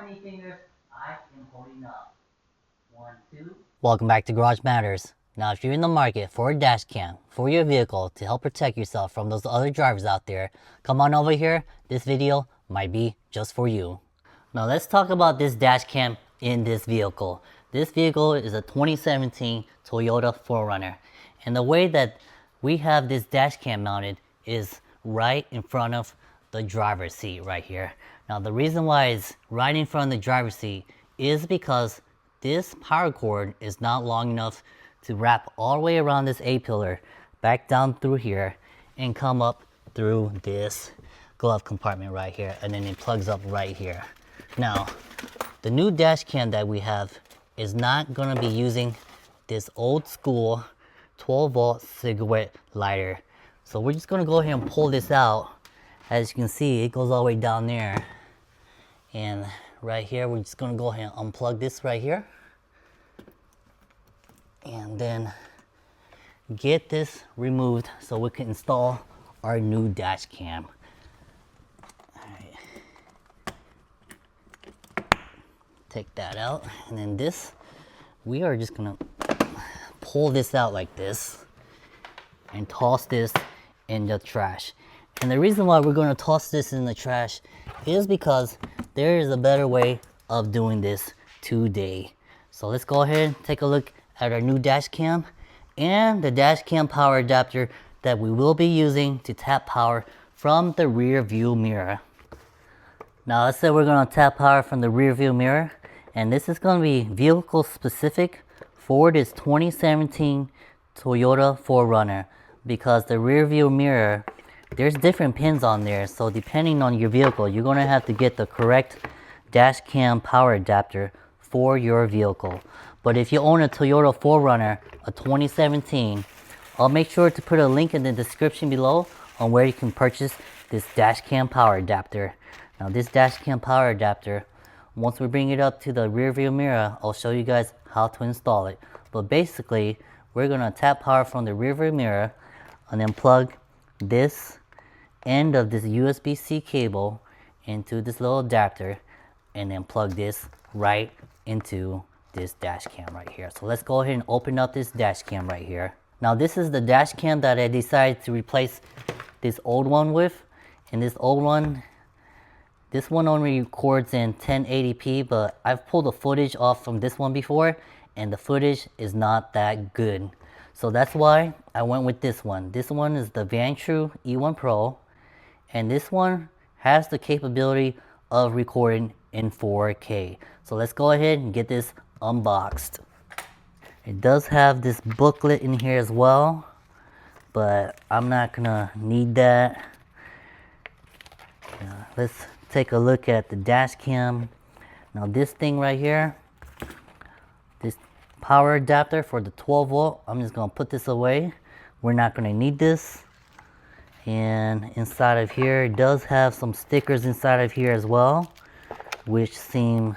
many fingers I am holding up. 1, 2. Welcome back to Garage Matters. Now, if you're in the market for a dash cam for your vehicle to help protect yourself from those other drivers out there, come on over here. This video might be just for you. Now, let's talk about this dash cam in this vehicle. This vehicle is a 2017 Toyota 4Runner. And the way that we have this dash cam mounted is right in front of the driver's seat right here. Now, the reason why it's right in front of the driver's seat is because this power cord is not long enough to wrap all the way around this A-pillar, back down through here, and come up through this glove compartment right here, and then it plugs up right here. Now, the new dash cam that we have is not going to be using this old school 12-volt cigarette lighter. So we're just going to go ahead and pull this out. As you can see, it goes all the way down there. And right here, we're just going to go ahead and unplug this right here. And then get this removed so we can install our new dash cam. Take that out, and then this, we are just gonna pull this out like this and toss this in the trash. And the reason why we're gonna toss this in the trash is because there is a better way of doing this today. So let's go ahead and take a look at our new dash cam and the dash cam power adapter that we will be using to tap power from the rear view mirror. Now, let's say we're going to tap power from the rear view mirror, and this is going to be vehicle specific for this 2017 Toyota 4Runner, because the rear view mirror, there's different pins on there. So depending on your vehicle, you're going to have to get the correct dash cam power adapter for your vehicle. But if you own a Toyota 4Runner, a 2017, I'll make sure to put a link in the description below on where you can purchase this dash cam power adapter. Now, this dash cam power adapter, once we bring it up to the rear view mirror, I'll show you guys how to install it. But basically, we're going to tap power from the rear view mirror and then plug this end of this USB-C cable into this little adapter, and then plug this right into this dash cam right here. So let's go ahead and open up this dash cam right here. Now, this is the dash cam that I decided to replace this old one with. And this old one, this one only records in 1080p, but I've pulled the footage off from this one before, and the footage is not that good. So that's why I went with this one. This one is the Vantrue E1 Pro, and this one has the capability of recording in 4K. So let's go ahead and get this unboxed. It does have this booklet in here as well, but I'm not gonna need that. Let's take a look at the dash cam. Now, this thing right here, this power adapter for the 12 volt, I'm just gonna put this away. We're not gonna need this. And inside of here, it does have some stickers inside of here as well, which seem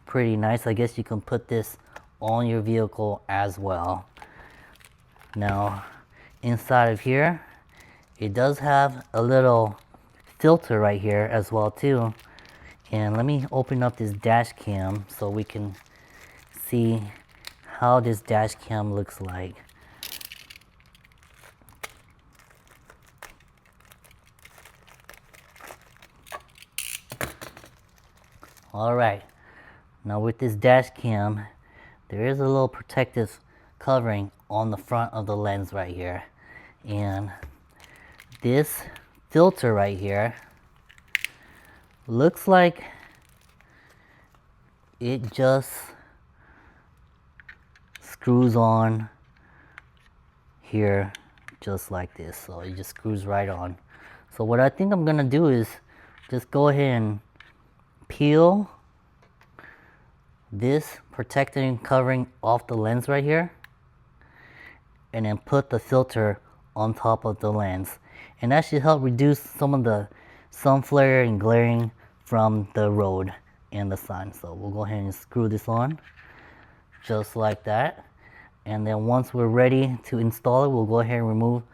pretty nice. I guess you can put this on your vehicle as well. Now, inside of here, it does have a little filter right here as well too. And let me open up this dash cam so we can see how this dash cam looks like. Alright, now with this dash cam, there is a little protective covering on the front of the lens right here. And this filter right here looks like it just screws on here just like this. So it just screws right on. So what I think I'm gonna do is just go ahead and peel this protecting covering off the lens right here, and then put the filter on top of the lens, and that should help reduce some of the sun flare and glaring from the road and the sun. So we'll go ahead and screw this on just like that, and then once we're ready to install it, we'll go ahead and remove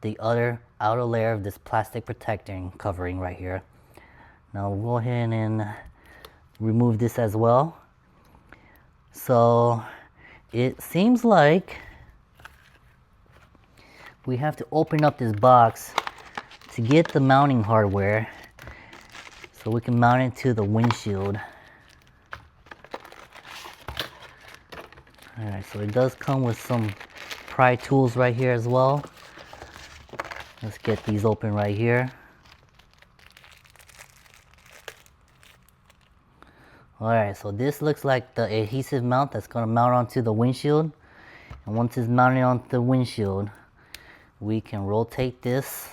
the other outer layer of this plastic protecting covering right here. Now we'll go ahead and remove this as well. So it seems like we have to open up this box to get the mounting hardware so we can mount it to the windshield. Alright, so it does come with some pry tools right here as well. Let's get these open right here. Alright, so this looks like the adhesive mount that's going to mount onto the windshield. And once it's mounted onto the windshield, we can rotate this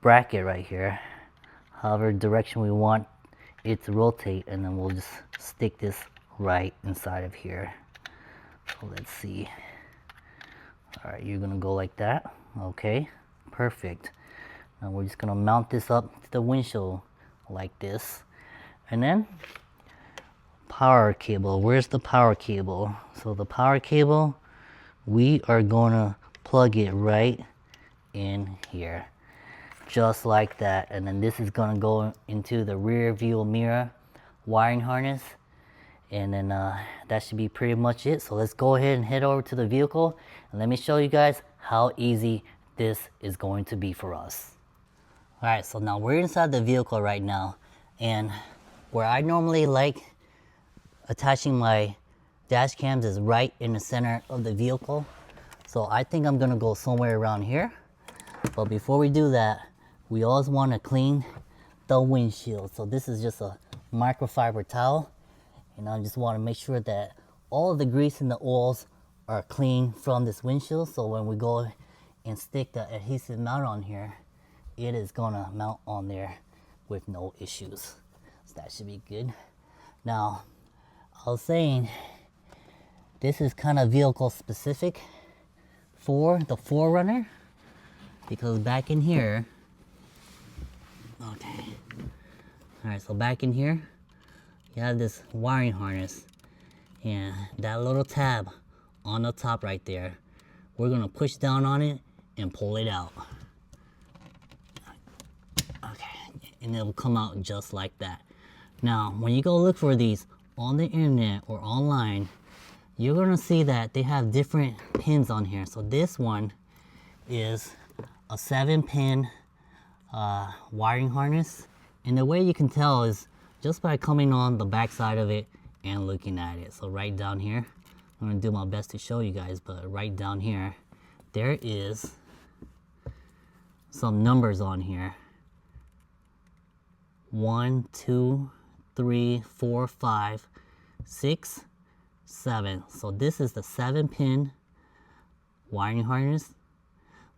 bracket right here, however direction we want it to rotate, and then we'll just stick this right inside of here. So let's see. Alright, you're going to go like that. Okay, perfect. Now we're just going to mount this up to the windshield like this. And then power cable. Where's the power cable? So the power cable, we are going to plug it right in here, just like that. And then this is going to go into the rear view mirror wiring harness. And then that should be pretty much it. So let's go ahead and head over to the vehicle and let me show you guys how easy this is going to be for us. Alright, so now we're inside the vehicle right now, and where I normally like attaching my dash cams is right in the center of the vehicle. So I think I'm gonna go somewhere around here. But before we do that, we always want to clean the windshield. So this is just a microfiber towel, and I just want to make sure that all of the grease and the oils are clean from this windshield. So when we go and stick the adhesive mount on here, it is gonna mount on there with no issues. So that should be good. Now, I was saying this is kind of vehicle specific for the 4Runner, because back in here, okay, all right, so back in here you have this wiring harness, and that little tab on the top right there, we're gonna push down on it and pull it out. Okay, and it will come out just like that. Now when you go look for these on the internet or online, you're gonna see that they have different pins on here. So this one is a 7-pin wiring harness, and the way you can tell is just by coming on the back side of it and looking at it. So right down here, I'm gonna do my best to show you guys, but right down here there is some numbers on here. 1, 2, 3, 4, 5, 6, 7. So this is the 7-pin wiring harness,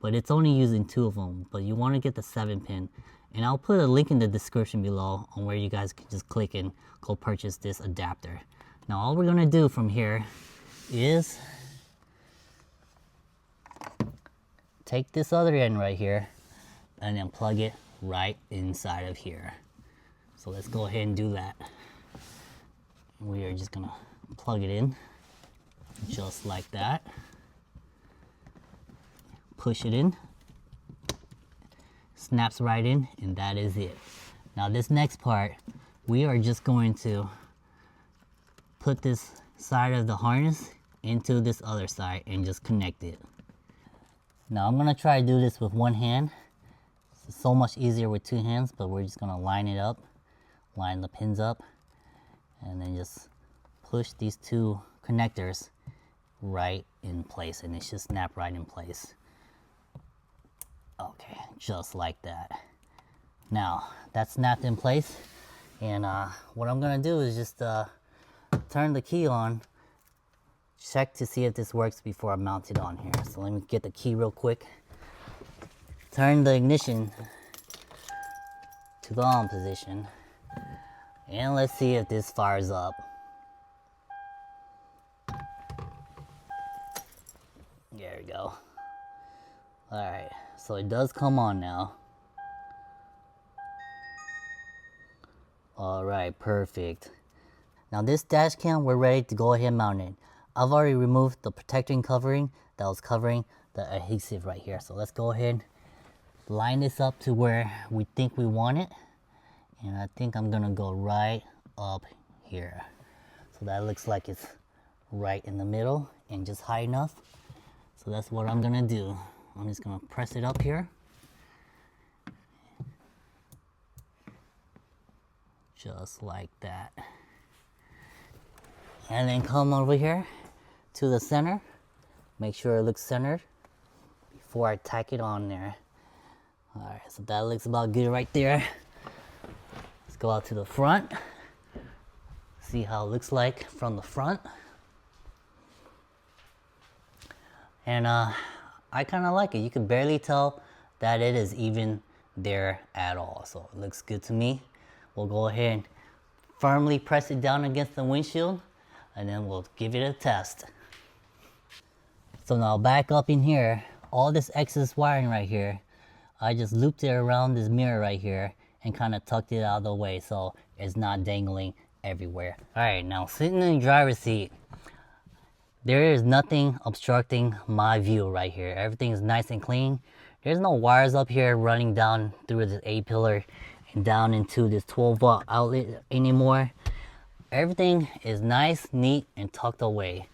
but it's only using 2 of them, but you want to get the 7-pin, and I'll put a link in the description below on where you guys can just click and go purchase this adapter. Now all we're going to do from here is take this other end right here and then plug it right inside of here. So let's go ahead and do that. We are just gonna plug it in just like that. Push it in, snaps right in, and that is it. Now this next part, we are just going to put this side of the harness into this other side and just connect it. Now I'm gonna try to do this with one hand. It's so much easier with 2 hands, but we're just gonna line it up, line the pins up, and then just push these 2 connectors right in place, and it should snap right in place. Okay, just like that. Now that's snapped in place, and what I'm gonna do is just turn the key on, check to see if this works before I mount it on here. So let me get the key real quick, turn the ignition to the on position, and let's see if this fires up. There we go. Alright, so it does come on now. Alright, perfect. Now this dash cam, we're ready to go ahead and mount it. I've already removed the protecting covering that was covering the adhesive right here. So let's go ahead, line this up to where we think we want it. And I think I'm gonna go right up here. So that looks like it's right in the middle and just high enough. So that's what I'm gonna do. I'm just gonna press it up here. Just like that. And then come over here to the center. Make sure it looks centered before I tack it on there. Alright, so that looks about good right there. Let's go out to the front. See how it looks like from the front. And I kind of like it. You can barely tell that it is even there at all. So it looks good to me. We'll go ahead and firmly press it down against the windshield, and then we'll give it a test. So now back up in here, all this excess wiring right here, I just looped it around this mirror right here and kind of tucked it out of the way so it's not dangling everywhere. Alright, now sitting in the driver's seat, there is nothing obstructing my view right here. Everything is nice and clean. There's no wires up here running down through this A-pillar and down into this 12-volt outlet anymore. Everything is nice, neat, and tucked away.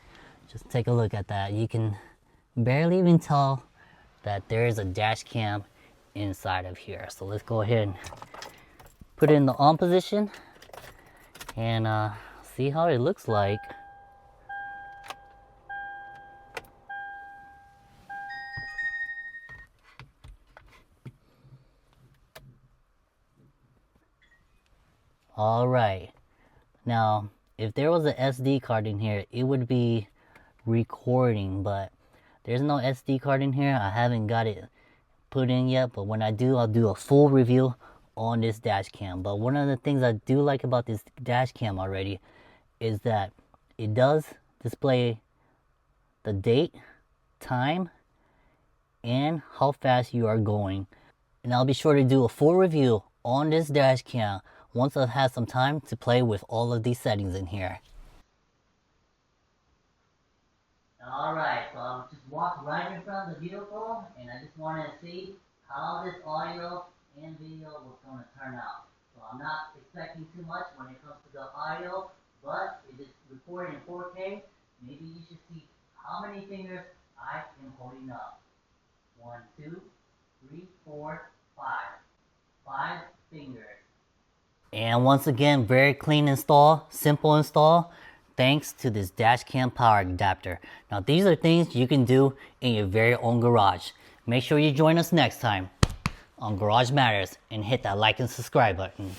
Just take a look at that. You can barely even tell that there is a dash cam inside of here. So let's go ahead and put it in the on position and see how it looks like. Alright, now if there was an SD card in here, it would be recording, but there's no SD card in here. I haven't got it put in yet, but when I do, I'll do a full review on this dash cam. But one of the things I do like about this dash cam already is that it does display the date, time, and how fast you are going. And I'll be sure to do a full review on this dash cam once I've had some time to play with all of these settings in here. Alright, so I'll just walk right in front of the vehicle, and I just want to see how this audio and video was going to turn out. So I'm not expecting too much when it comes to the audio, but it is recorded in 4K. Maybe you should see how many fingers I am holding up. 1, 2, 3, 4, 5. 5 fingers. And once again, very clean install, simple install, thanks to this dash cam power adapter. Now these are things you can do in your very own garage. Make sure you join us next time on Garage Matters and hit that like and subscribe button.